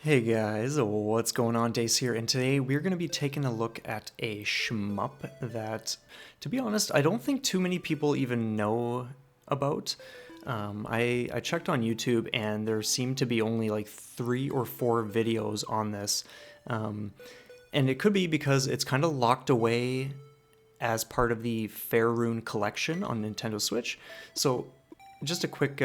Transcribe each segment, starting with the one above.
Hey guys, what's going on? Dace here, and today we're going to be taking a look at a shmup that, to be honest, I don't think too many people even know about. I checked on YouTube and there seemed to be only like 3 or 4 videos on this, and it could be because it's kind of locked away as part of the Fairune collection on Nintendo Switch. So just a quick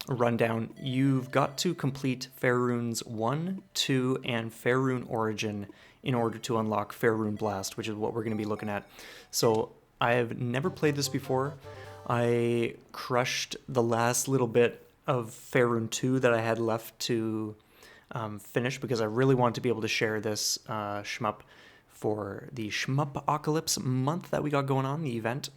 rundown. You've got to complete Fairunes 1, 2, and Fairune Origin in order to unlock Fairune Blast, which is what we're going to be looking at. So I've never played this before. I crushed the last little bit of Fairune 2 that I had left to finish because I really wanted to be able to share this shmup for the Shmup-ocalypse month that we got going on, the event.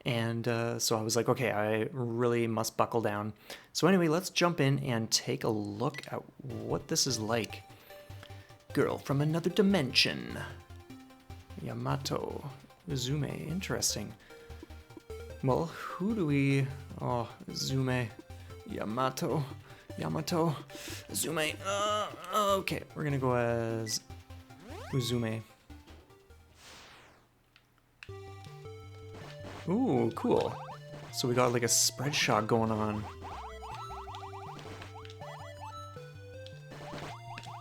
And so I was like, okay, I really must buckle down. So anyway, let's jump in and take a look at what this is like. Girl from another dimension. Yamato. Uzume. Interesting. Well, who do we... Oh, Uzume. Yamato. Uzume. Okay, we're gonna go as Uzume. Ooh, cool. So we got like a spread shot going on.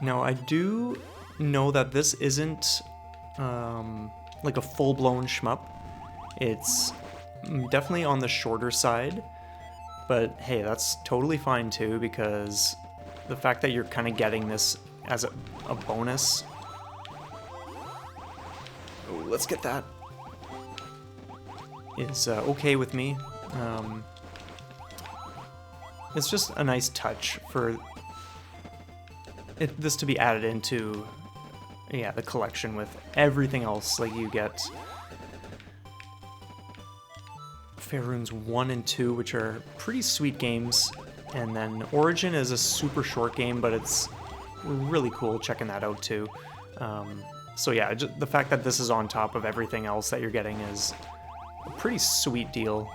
Now I do know that this isn't like a full-blown shmup. It's definitely on the shorter side, but hey, that's totally fine too, because the fact that you're kind of getting this as a bonus. Ooh, let's get that. Is okay with me. It's just a nice touch for this to be added into, yeah, the collection with everything else. Like you get Fairunes 1 and 2, which are pretty sweet games, and then Origin is a super short game, but it's really cool checking that out too. So yeah, just the fact that this is on top of everything else that you're getting is a pretty sweet deal.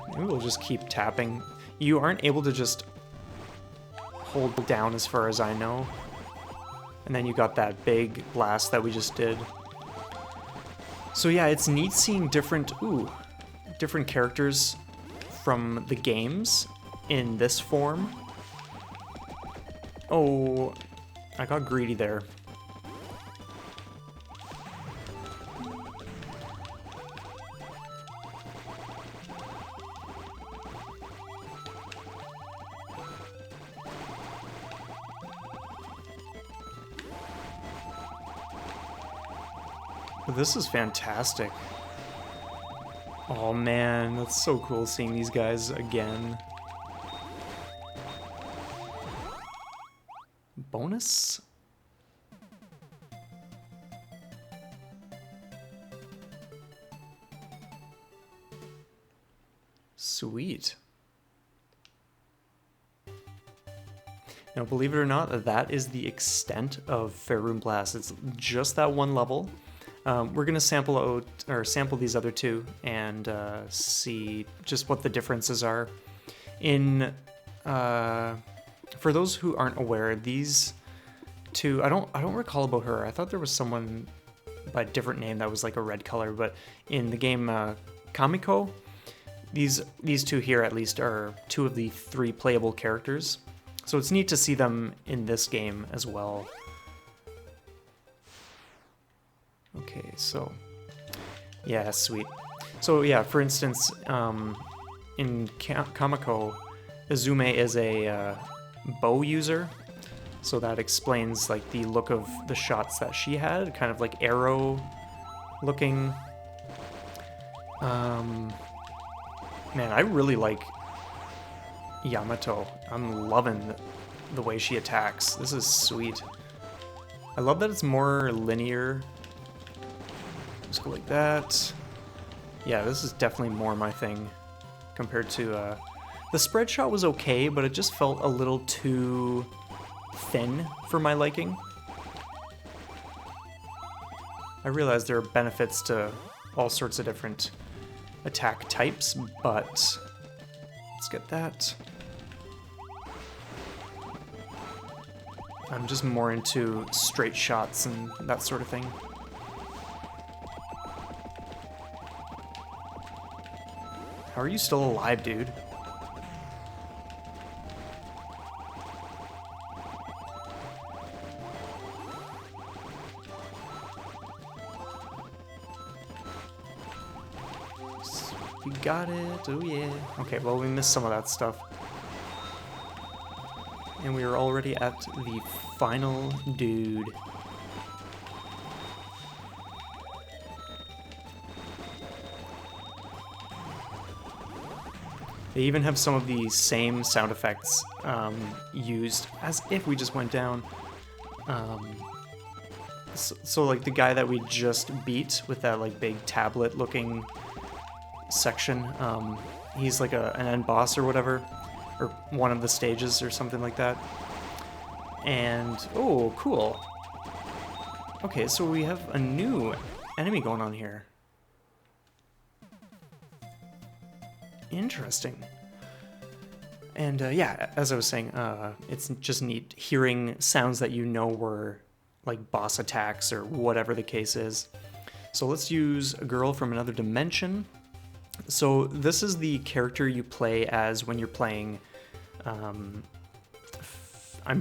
Maybe we'll just keep tapping. You aren't able to just hold down as far as I know. And then you got that big blast that we just did. So yeah, it's neat seeing different characters from the games in this form. Oh, I got greedy there. This is fantastic. Oh man, that's so cool seeing these guys again. Bonus? Sweet. Now, believe it or not, that is the extent of Fairune Blast. It's just that one level. We're gonna sample these other two and see just what the differences are. For those who aren't aware, these two, I don't recall about her. I thought there was someone by a different name that was like a red color, but in the game Kamiko, these two here at least are 2 of the 3 playable characters. So it's neat to see them in this game as well. Okay, so yeah, sweet. So yeah, for instance, in Kamiko, Uzume is a bow user, so that explains like the look of the shots that she had, kind of like arrow looking. Man, I really like Yamato. I'm loving the way she attacks. This is sweet. I love that it's more linear. Just go like that. Yeah, this is definitely more my thing compared to the spread shot was okay, but it just felt a little too thin for my liking. I realize there are benefits to all sorts of different attack types, but let's get that. I'm just more into straight shots and that sort of thing. How are you still alive, dude? We got it. Oh yeah. Okay, well, we missed some of that stuff. And we are already at the final dude. They even have some of the same sound effects used as if we just went down. So like the guy that we just beat with that like big tablet looking section, he's like an end boss or whatever, or one of the stages or something like that. And oh, cool. Okay, so we have a new enemy going on here. Interesting. And yeah, as I was saying, it's just neat hearing sounds that you know were like boss attacks or whatever the case is. So let's use a girl from another dimension. So this is the character you play as when you're playing, I'm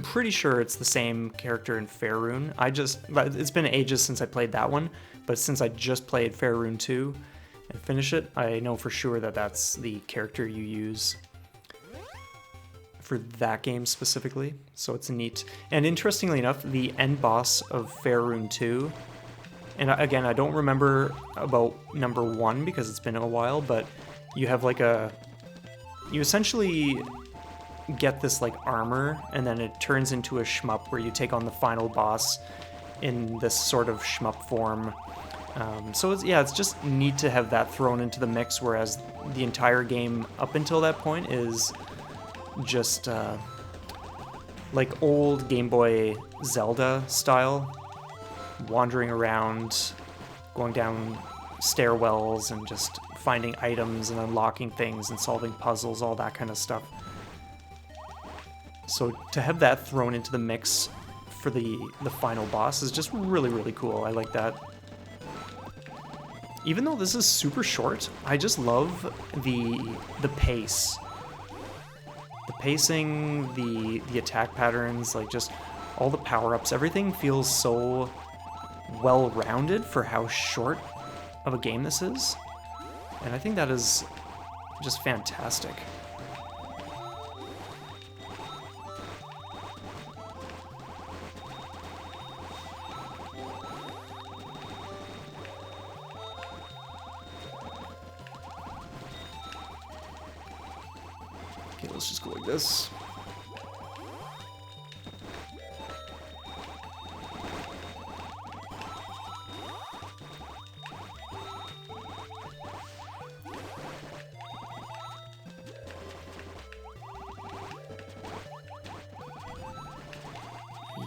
pretty sure it's the same character in Fairune. It's been ages since I played that one, but since I just played Fairune 2 and finished it, I know for sure that that's the character you use for that game specifically, so it's neat. And interestingly enough, the end boss of Fairune 2, and again, I don't remember about number 1 because it's been a while, but you have like you essentially get this like armor, and then it turns into a shmup where you take on the final boss in this sort of shmup form. So it's just neat to have that thrown into the mix, whereas the entire game up until that point is just like old Game Boy Zelda style, wandering around, going down stairwells and just finding items and unlocking things and solving puzzles, all that kind of stuff. So to have that thrown into the mix for the final boss is just really, really cool. I like that. Even though this is super short, I just love the pace. The pacing, the attack patterns, like just all the power-ups, everything feels so well-rounded for how short of a game this is. And I think that is just fantastic. Okay, let's just go like this.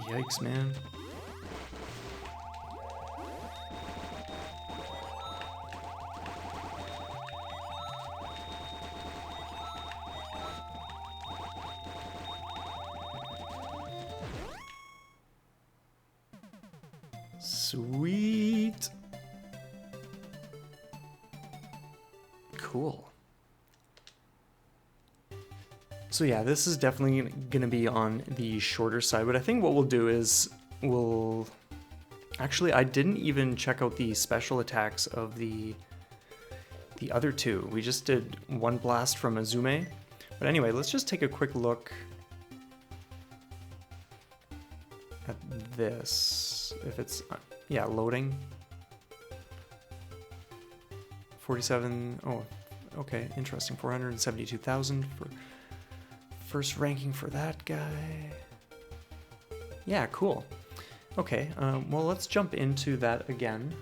Yikes, man. Sweet. Cool. So yeah, this is definitely going to be on the shorter side, but I think what we'll do is actually, I didn't even check out the special attacks of the other two. We just did one blast from Azume. But anyway, let's just take a quick look at this. If it's, yeah, loading. 47, oh, okay, interesting. 472,000 for first ranking for that guy. Yeah, cool. Okay, well, let's jump into that again.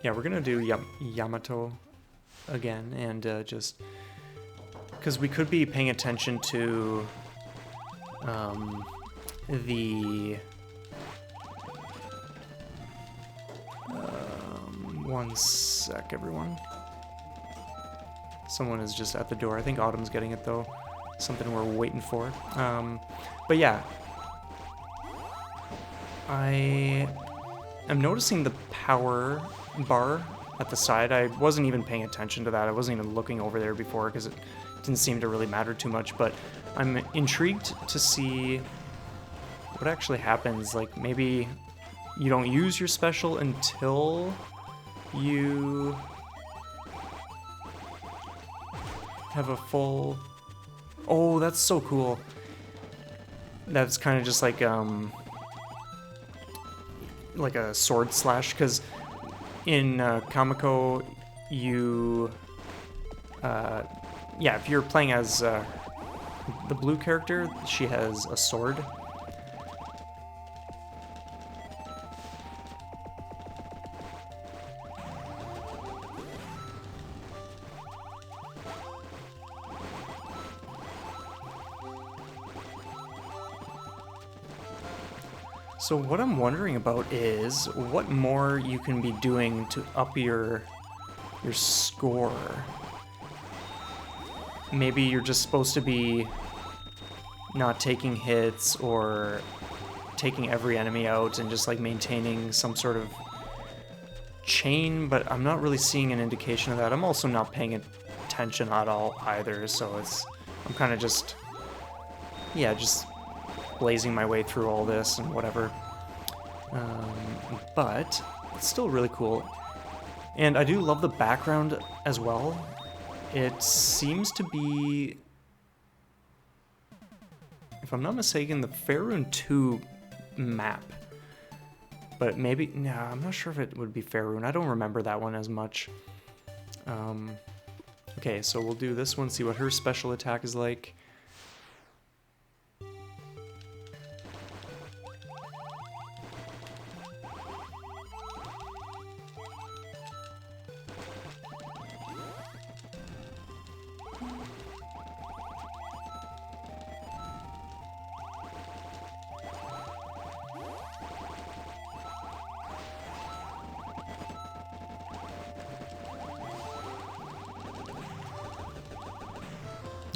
Yeah, we're gonna do Yamato again, and just because we could be paying attention to One sec, everyone. Someone is just at the door. I think Autumn's getting it, though. Something we're waiting for. But yeah. I am noticing the power bar at the side. I wasn't even paying attention to that. I wasn't even looking over there before because it didn't seem to really matter too much. But I'm intrigued to see what actually happens. Like, maybe you don't use your special until you have a full... Oh, that's so cool. That's kind of just like a sword slash, because in Kamiko, you... yeah, if you're playing as the blue character, she has a sword. So what I'm wondering about is what more you can be doing to up your score. Maybe you're just supposed to be not taking hits or taking every enemy out and just like maintaining some sort of chain, but I'm not really seeing an indication of that. I'm also not paying attention at all either, so I'm kind of just, yeah, just blazing my way through all this and whatever. But it's still really cool. And I do love the background as well. It seems to be, if I'm not mistaken, the Fairune 2 map. But maybe, no, I'm not sure if it would be Fairune. I don't remember that one as much. Okay, so we'll do this one, see what her special attack is like.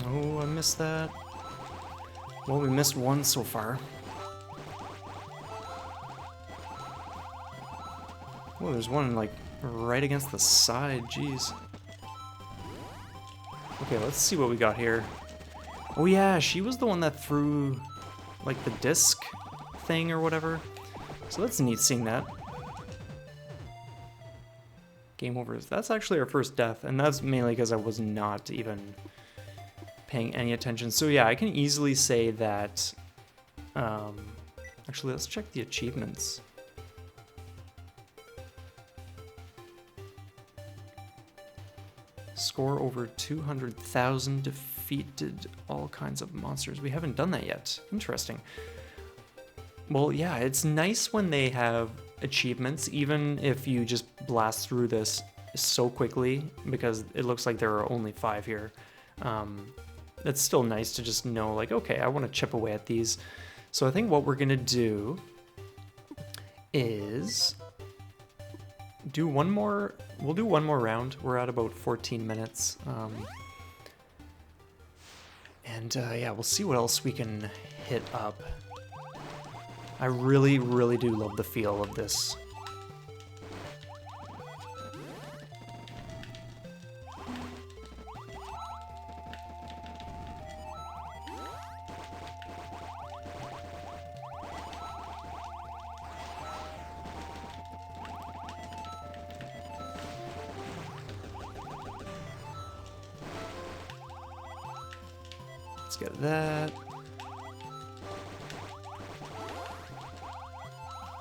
Oh, I missed that. Well, we missed one so far. Oh, there's one, like, right against the side. Jeez. Okay, let's see what we got here. Oh, yeah, she was the one that threw, like, the disc thing or whatever. So that's neat seeing that. Game over. That's actually our first death, and that's mainly because I was not even paying any attention. So yeah, I can easily say that, actually let's check the achievements. Score over 200,000, defeated all kinds of monsters. We haven't done that yet. Interesting. Well, yeah, it's nice when they have achievements, even if you just blast through this so quickly, because it looks like there are only 5 here. It's still nice to just know, like, okay, I want to chip away at these. So I think what we're going to do is do one more, we'll do one more round. We're at about 14 minutes. Yeah, we'll see what else we can hit up. I really, really do love the feel of this. Let's get that.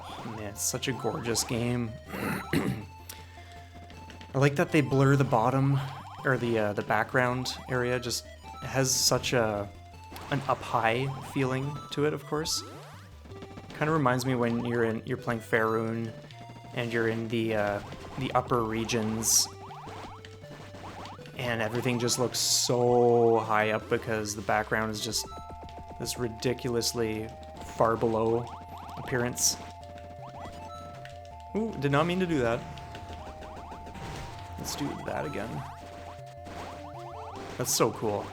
Oh, man, it's such a gorgeous game. I like that they blur the bottom, or the background area. Just has such an up high feeling to it. Of course, kind of reminds me when you're playing Fairune, and you're in the upper regions. And everything just looks so high up because the background is just this ridiculously far below appearance. Ooh, did not mean to do that. Let's do that again. That's so cool.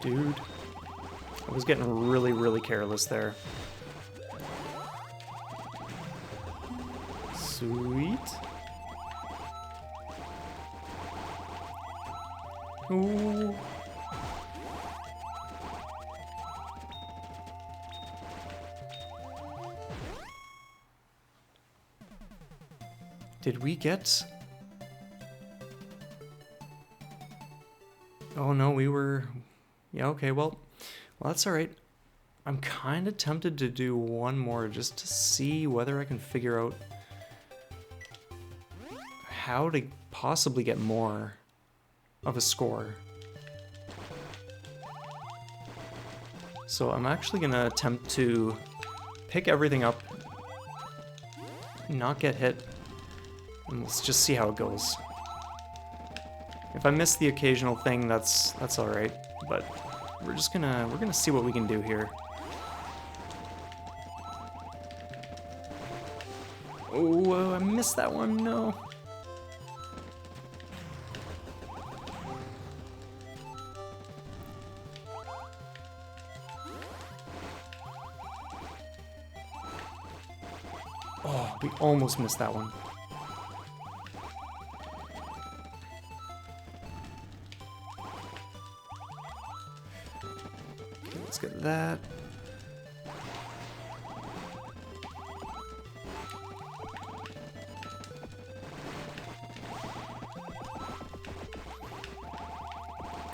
Dude, I was getting really, really careless there. Sweet. Ooh. Did we get... Oh no, we were... Yeah, okay, well, that's alright. I'm kind of tempted to do one more just to see whether I can figure out how to possibly get more of a score. So I'm actually going to attempt to pick everything up, not get hit, and let's just see how it goes. If I miss the occasional thing, that's alright, but we're gonna see what we can do here. Oh, I missed that one, no. Oh, we almost missed that one. Okay, let's get that.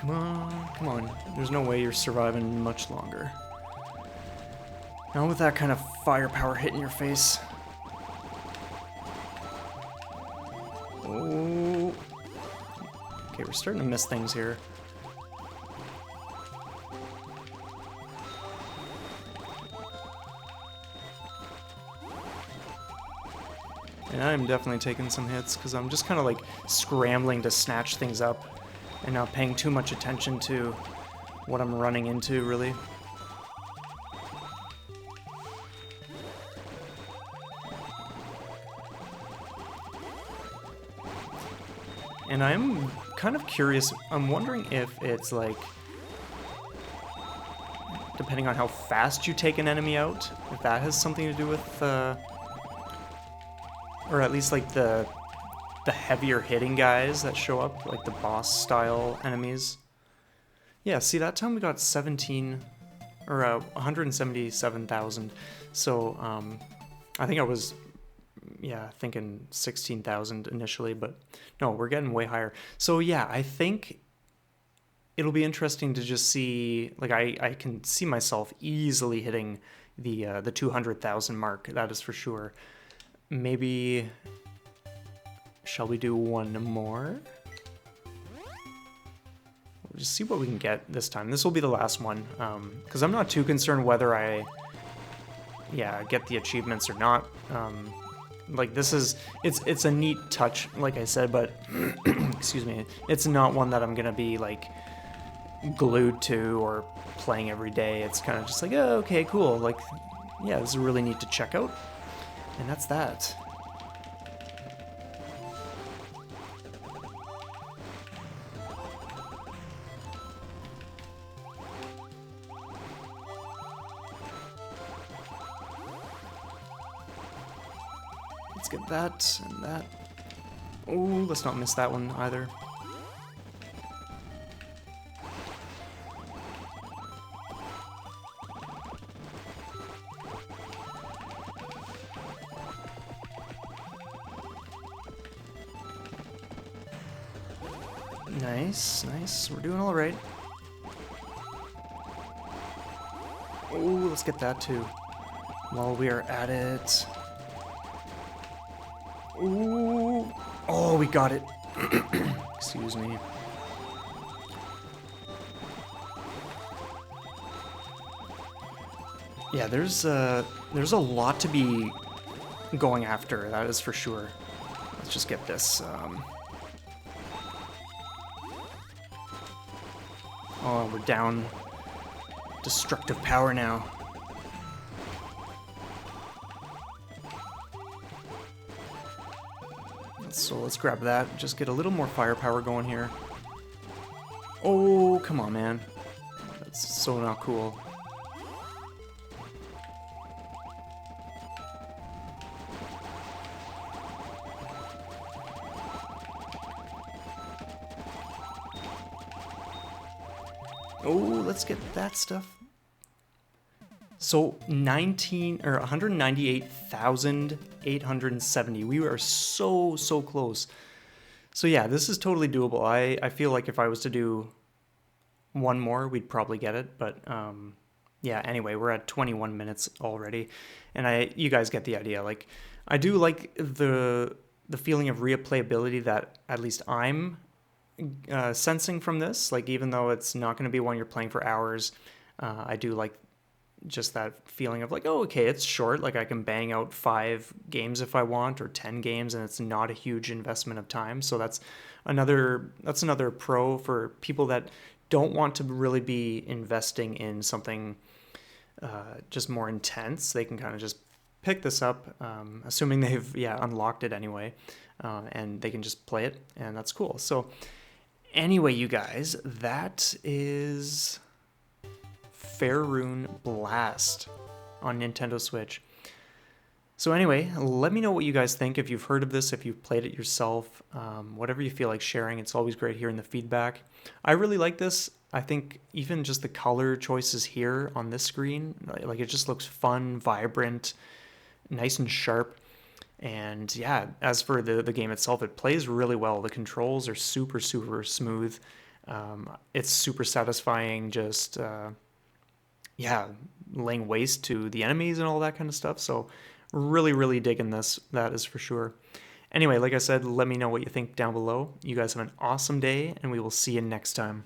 Come on, come on. There's no way you're surviving much longer. Not with that kind of firepower hitting your face. Oh. Okay, we're starting to miss things here. And I'm definitely taking some hits because I'm just kind of like scrambling to snatch things up and not paying too much attention to what I'm running into, really. And I'm kind of curious, I'm wondering if it's like, depending on how fast you take an enemy out, if that has something to do with, or at least like the heavier hitting guys that show up, like the boss style enemies. Yeah, see, that time we got 177,000. So, I think I was, yeah, thinking 16,000 initially, but no, we're getting way higher. So yeah, I think it'll be interesting to just see, like I can see myself easily hitting the 200,000 mark, that is for sure. Maybe, shall we do one more? We'll just see what we can get this time. This will be the last one, because I'm not too concerned whether I, get the achievements or not. Like this is, it's a neat touch, like I said, but, excuse me, it's not one that I'm gonna be like glued to or playing every day. It's kind of just like, oh, okay, cool. Like, yeah, this is really neat to check out. And that's that. Let's get that and that. Oh, let's not miss that one either. Nice, nice. We're doing all right. Oh, let's get that too. While we are at it. Ooh. Oh, we got it. Excuse me. Yeah, there's a lot to be going after, that is for sure. Let's just get this. Oh, we're down destructive power now. So let's grab that. Just get a little more firepower going here. Oh, come on, man. That's so not cool. Oh, let's get that stuff. So 198,870. We were so close. So yeah, this is totally doable. I feel like if I was to do one more, we'd probably get it. But yeah, anyway, we're at 21 minutes already, and you guys get the idea. Like, I do like the feeling of replayability that at least I'm sensing from this. Like, even though it's not going to be one you're playing for hours, I do like just that feeling of like, oh, okay, it's short. Like, I can bang out 5 games if I want, or 10 games, and it's not a huge investment of time. So that's another pro for people that don't want to really be investing in something just more intense. They can kind of just pick this up, assuming they've unlocked it anyway, and they can just play it, and that's cool. So anyway, you guys, that is Fairune Blast on Nintendo Switch. So anyway, let me know what you guys think, if you've heard of this, if you've played it yourself, whatever you feel like sharing. It's always great hearing the feedback. I really like this. I think even just the color choices here on this screen, like, it just looks fun, vibrant, nice and sharp. And yeah, as for the game itself, it plays really well. The controls are super smooth. It's super satisfying, just laying waste to the enemies and all that kind of stuff. So really digging this, that is for sure. Anyway, like I said, let me know what you think down below. You guys have an awesome day, and we will see you next time.